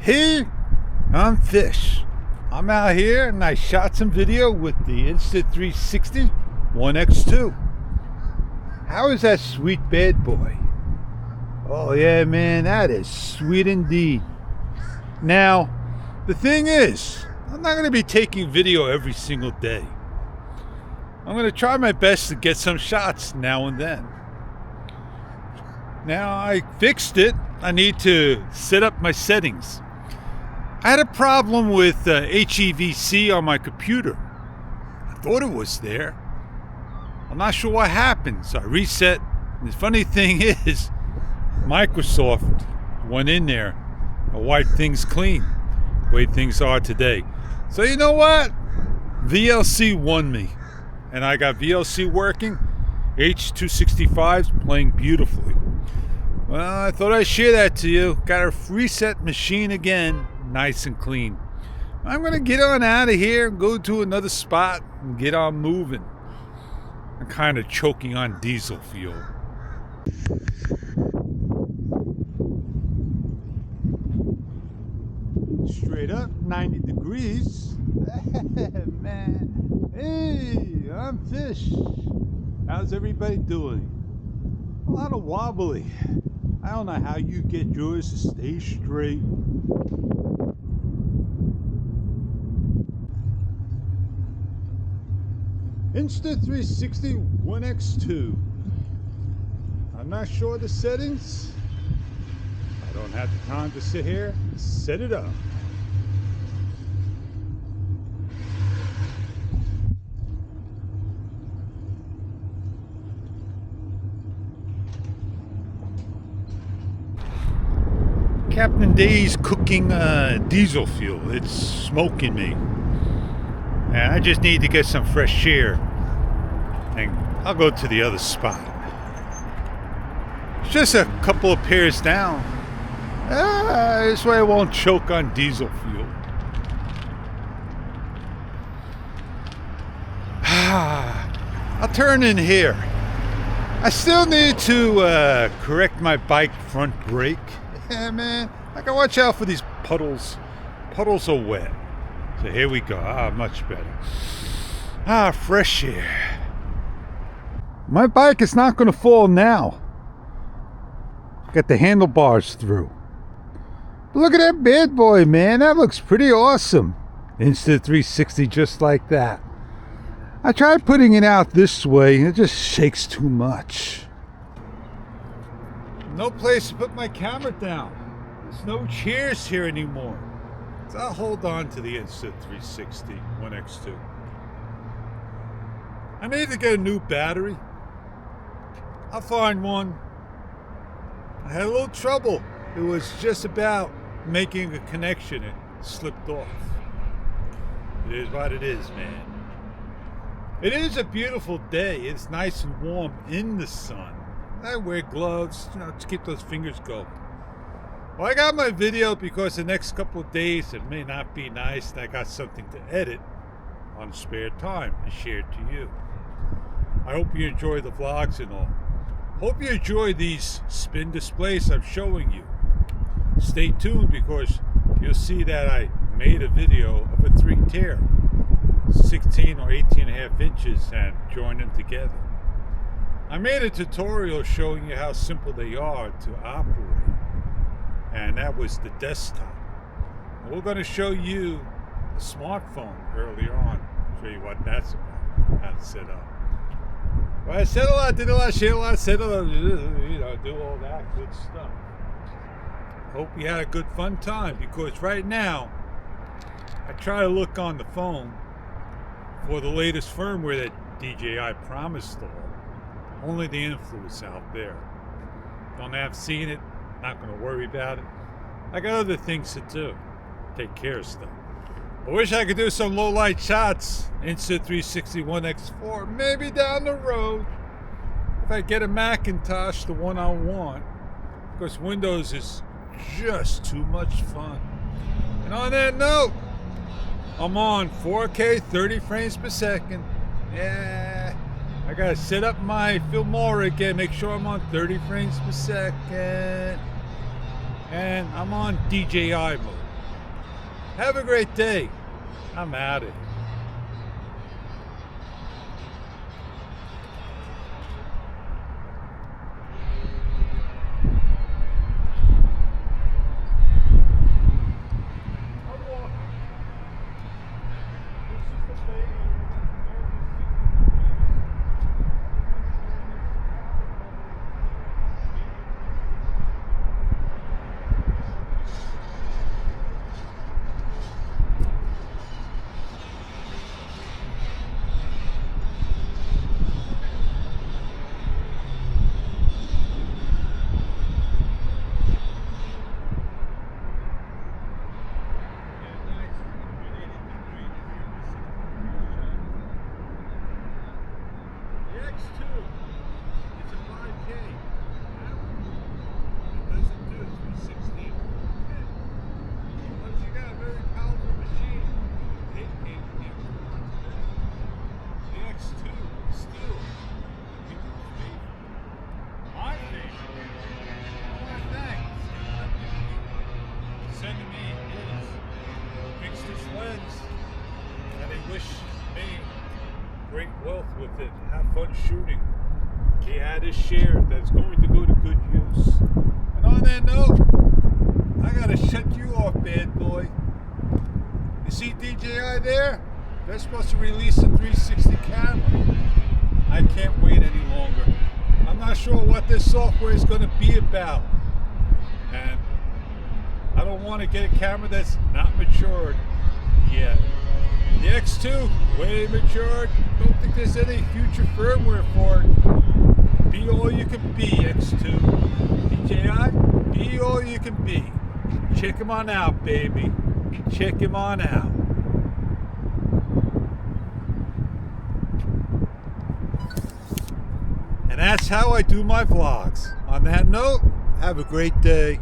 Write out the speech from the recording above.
Hey, I'm Fish. I'm out here and I shot some video with the Insta360 1X2. How is that sweet bad boy? Oh yeah, man, that is sweet indeed. Now, the thing is, I'm not going to be taking video every single day. I'm going to try my best to get some shots now and then. Now, I fixed it. I need to set up my settings. I had a problem with HEVC on my computer. I thought it was there. I'm not sure what happened, so I reset. And the funny thing is, Microsoft went in there and wiped things clean, the way things are today. So you know what? VLC won me. And I got VLC working. H265's playing beautifully. Well, I thought I'd share that to you. Got a reset machine again, nice and clean. I'm going to get on out of here and go to another spot and get on moving. I'm kind of choking on diesel fuel. Straight up, 90 degrees. Man, hey, I'm Fish. How's everybody doing? A lot of wobbly. I don't know how you get yours to stay straight. Insta360 1X2. I'm not sure of the settings. I don't have the time to sit here and set it up. Captain Day's cooking diesel fuel. It's smoking me. And I just need to get some fresh air. And I'll go to the other spot. It's just a couple of pairs down. This way I won't choke on diesel fuel. I'll turn in here. I still need to correct my bike front brake. Yeah, man, I can watch out for these puddles. Puddles are wet. So here we go. Much better. Fresh air. My bike is not going to fall now. Got the handlebars through. But look at that bad boy, man. That looks pretty awesome. Insta360 just like that. I tried putting it out this way. It just shakes too much. No place to put my camera down. There's no chairs here anymore. So I'll hold on to the Insta360 1X2. I need to get a new battery. I'll find one. I had a little trouble. It was just about making a connection. It slipped off. It is what it is, man. It is a beautiful day. It's nice and warm in the sun. I wear gloves, to keep those fingers going. Well, I got my video because the next couple of days it may not be nice, and I got something to edit on spare time and share to you. I hope you enjoy the vlogs and all. Hope you enjoy these spin displays I'm showing you. Stay tuned because you'll see that I made a video of a 3-tier, 16 or 18.5 inches, and joined them together. I made a tutorial showing you how simple they are to operate, and that was the desktop. And we're going to show you the smartphone earlier on, show you what that's about, how to set up. Well, I said a lot, did a lot, shared a lot, said a lot, do all that good stuff. Hope you had a good fun time, because right now I try to look on the phone for the latest firmware that DJI promised all. Only the influence out there. Don't have seen it, not going to worry about it. I got other things to do. Take care of stuff. I wish I could do some low light shots. Insta360 1X4, maybe down the road. If I get a Macintosh, the one I want. Because Windows is just too much fun. And on that note, I'm on 4K 30 frames per second. Yeah. I gotta set up my Filmora again, make sure I'm on 30 frames per second. And I'm on DJI mode. Have a great day. I'm out of here. Great wealth with it. Have fun shooting. He had his share that's going to go to good use. And on that note, I gotta shut you off, bad boy. You see DJI there? They're supposed to release a 360 camera. I can't wait any longer. I'm not sure what this software is going to be about. And I don't want to get a camera that's not matured yet. The X2, way matured. Don't think there's any future firmware for it. Be all you can be, X2. DJI, be all you can be. Check him on out, baby. Check him on out. And that's how I do my vlogs. On that note, have a great day.